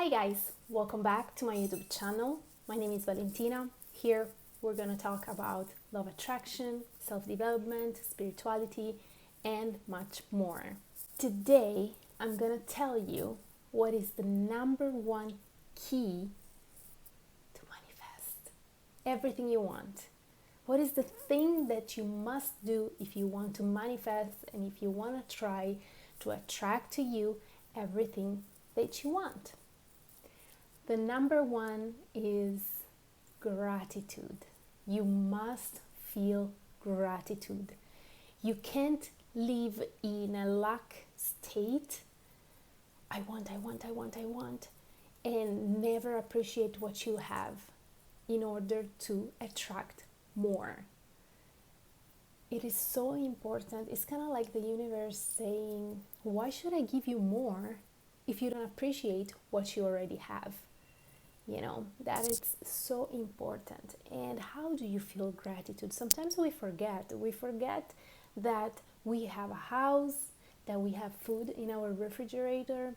Hi guys, welcome back to my YouTube channel. My name is Valentina. Here we're going to talk about love attraction, self-development, spirituality, and much more. Today I'm going to tell you what is the number one key to manifest everything you want. What is the thing that you must do if you want to manifest and if you want to try to attract to you everything that you want? The number one is gratitude. You must feel gratitude. You can't live in a lack state. I want, and never appreciate what you have in order to attract more. It is so important. It's kind of like the universe saying, why should I give you more if you don't appreciate what you already have? That is so important. And how do you feel gratitude? Sometimes we forget that we have a house, that we have food in our refrigerator,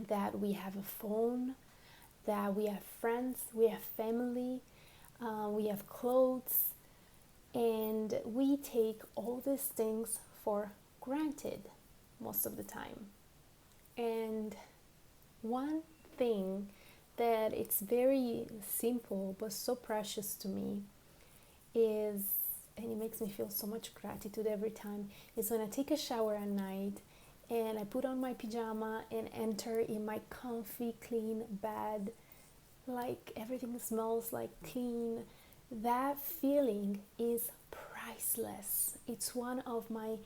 that we have a phone, that we have friends, we have family, we have clothes, and we take all these things for granted most of the time. And one thing that it's very simple but so precious to me is, and it makes me feel so much gratitude every time, is when I take a shower at night and I put on my pajama and enter in my comfy clean bed, like everything smells like clean. That feeling is priceless. It's one of my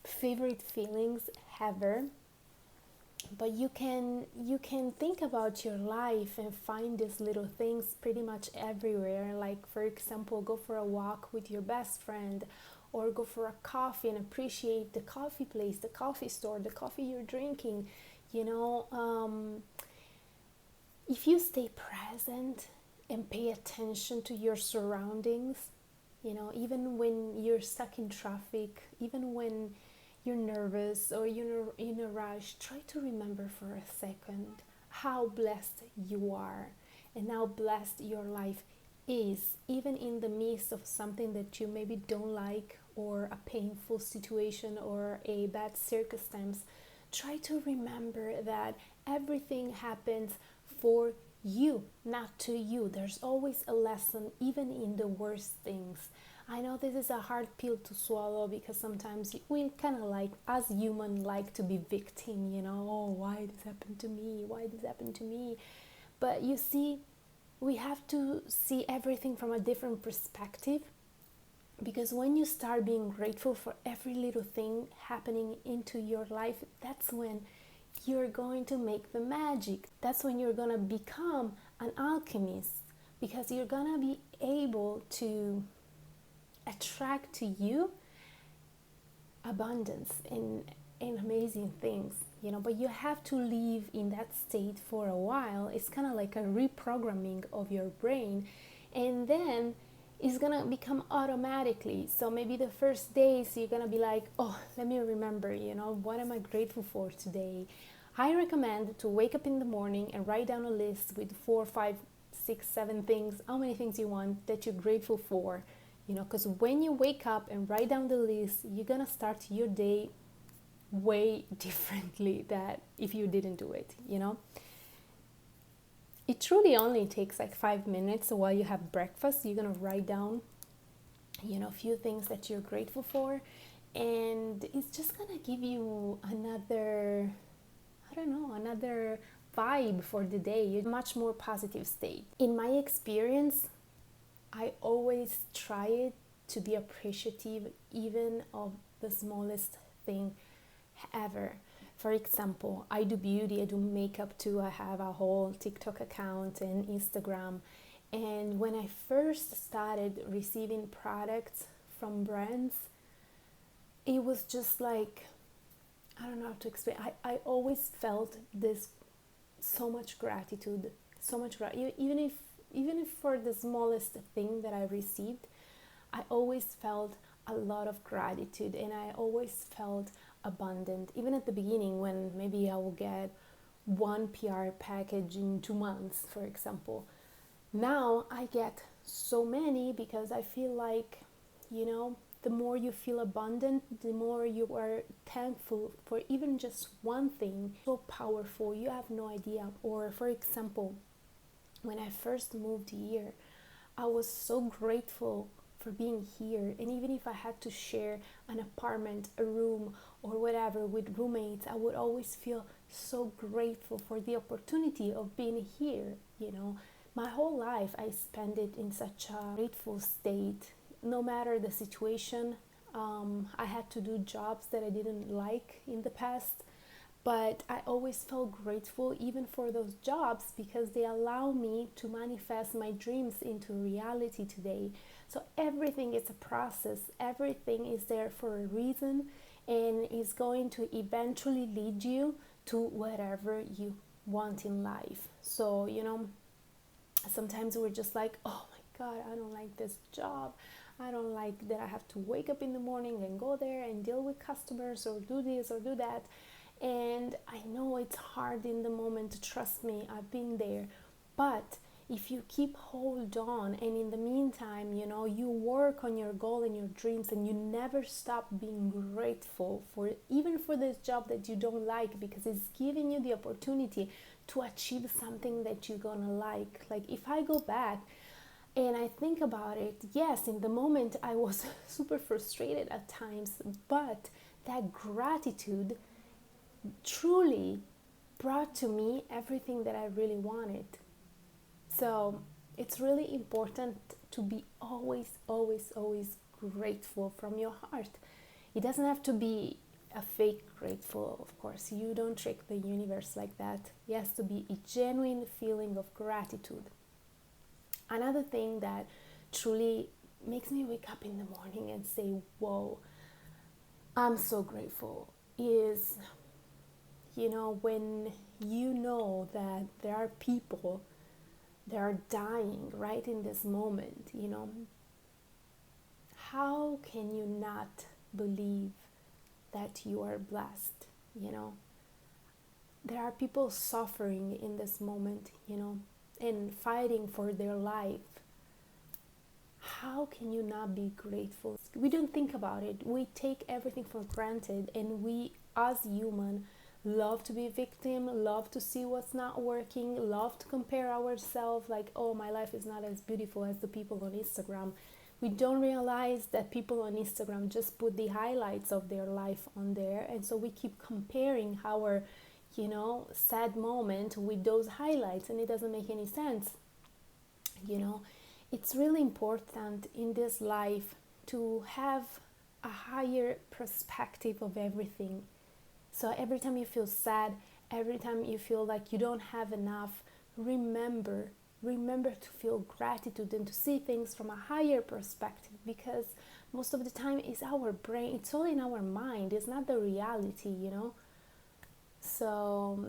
favorite feelings ever. But you can think about your life and find these little things pretty much everywhere. Like, for example, go for a walk with your best friend, or go for a coffee and appreciate the coffee place, the coffee store, the coffee you're drinking. If you stay present and pay attention to your surroundings, even when you're stuck in traffic, even when you're nervous or you're in a rush, try to remember for a second how blessed you are and how blessed your life is, even in the midst of something that you maybe don't like, or a painful situation or a bad circumstance. Try to remember that everything happens for you, not to you. There's always a lesson, even in the worst things. I know this is a hard pill to swallow, because sometimes we kind of, like, as human, like to be victim, oh, why this happened to me, but you see, we have to see everything from a different perspective, because when you start being grateful for every little thing happening into your life, that's when you're going to make the magic. That's when you're going to become an alchemist, because you're going to be able to attract to you abundance and amazing things, but you have to live in that state for a while. It's kind of like a reprogramming of your brain, and then it's gonna become automatically. So maybe the first days you're gonna be like, oh, let me remember, what am I grateful for today? I recommend to wake up in the morning and write down a list with 4, 5, 6, 7 things, how many things you want that you're grateful for. Because when you wake up and write down the list, you're gonna start your day way differently than if you didn't do it. It truly only takes like 5 minutes. So while you have breakfast, you're gonna write down a few things that you're grateful for, and it's just gonna give you another vibe for the day. You're much more positive state. In my experience, I always try to be appreciative even of the smallest thing ever. For example, I do beauty, I do makeup too. I have a whole TikTok account and Instagram. And when I first started receiving products from brands, it was just like, I don't know how to explain. I always felt this so much gratitude, even if for the smallest thing that I received, I always felt a lot of gratitude, and I always felt abundant. Even at the beginning, when maybe I will get one PR package in 2 months, for example. Now I get so many because I feel like, the more you feel abundant, the more you are thankful for even just one thing. So powerful, you have no idea. Or, for example, when I first moved here, I was so grateful for being here. And even if I had to share an apartment, a room, or whatever with roommates, I would always feel so grateful for the opportunity of being here. My whole life I spent it in such a grateful state. No matter the situation, I had to do jobs that I didn't like in the past, but I always felt grateful even for those jobs because they allow me to manifest my dreams into reality today. So everything is a process, everything is there for a reason, and is going to eventually lead you to whatever you want in life. So, sometimes we're just like, oh my God, I don't like this job. I don't like that I have to wake up in the morning and go there and deal with customers or do this or do that. And I know it's hard in the moment, trust me, I've been there. But if you keep hold on, and in the meantime, you work on your goal and your dreams, and you never stop being grateful for even for this job that you don't like, because it's giving you the opportunity to achieve something that you're gonna like. Like, if I go back and I think about it, yes, in the moment I was super frustrated at times, but that gratitude truly brought to me everything that I really wanted. So it's really important to be always, always, always grateful from your heart. It doesn't have to be a fake grateful, of course. You don't trick the universe like that. It has to be a genuine feeling of gratitude. Another thing that truly makes me wake up in the morning and say, whoa, I'm so grateful, is, when you know that there are people that are dying right in this moment, how can you not believe that you are blessed? There are people suffering in this moment, and fighting for their life. How can you not be grateful? We don't think about it. We take everything for granted, and we, as human, love to be a victim, love to see what's not working, love to compare ourselves like, oh, my life is not as beautiful as the people on Instagram. We don't realize that people on Instagram just put the highlights of their life on there, and so we keep comparing our sad moment with those highlights, and it doesn't make any sense. It's really important in this life to have a higher perspective of everything. So every time you feel sad, every time you feel like you don't have enough, remember to feel gratitude and to see things from a higher perspective, because most of the time it's our brain, it's all in our mind, it's not the reality. So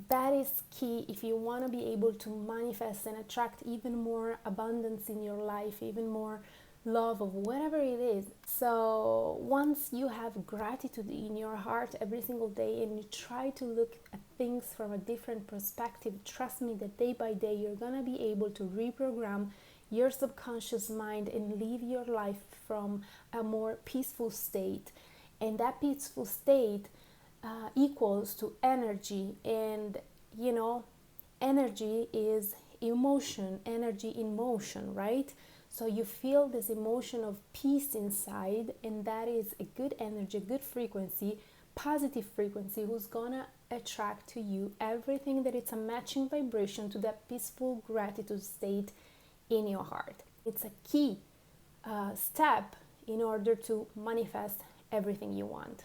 that is key if you want to be able to manifest and attract even more abundance in your life, even more love of whatever it is. So once you have gratitude in your heart every single day, and you try to look at things from a different perspective, trust me that day by day you're gonna be able to reprogram your subconscious mind and live your life from a more peaceful state. And that peaceful state equals to energy, and energy is emotion, energy in motion, right? So you feel this emotion of peace inside, and that is a good energy, good frequency, positive frequency, who's gonna attract to you everything that it's a matching vibration to that peaceful gratitude state in your heart. It's a key step in order to manifest everything you want.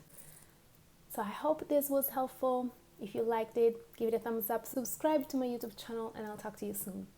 So I hope this was helpful. If you liked it, give it a thumbs up, subscribe to my YouTube channel, and I'll talk to you soon.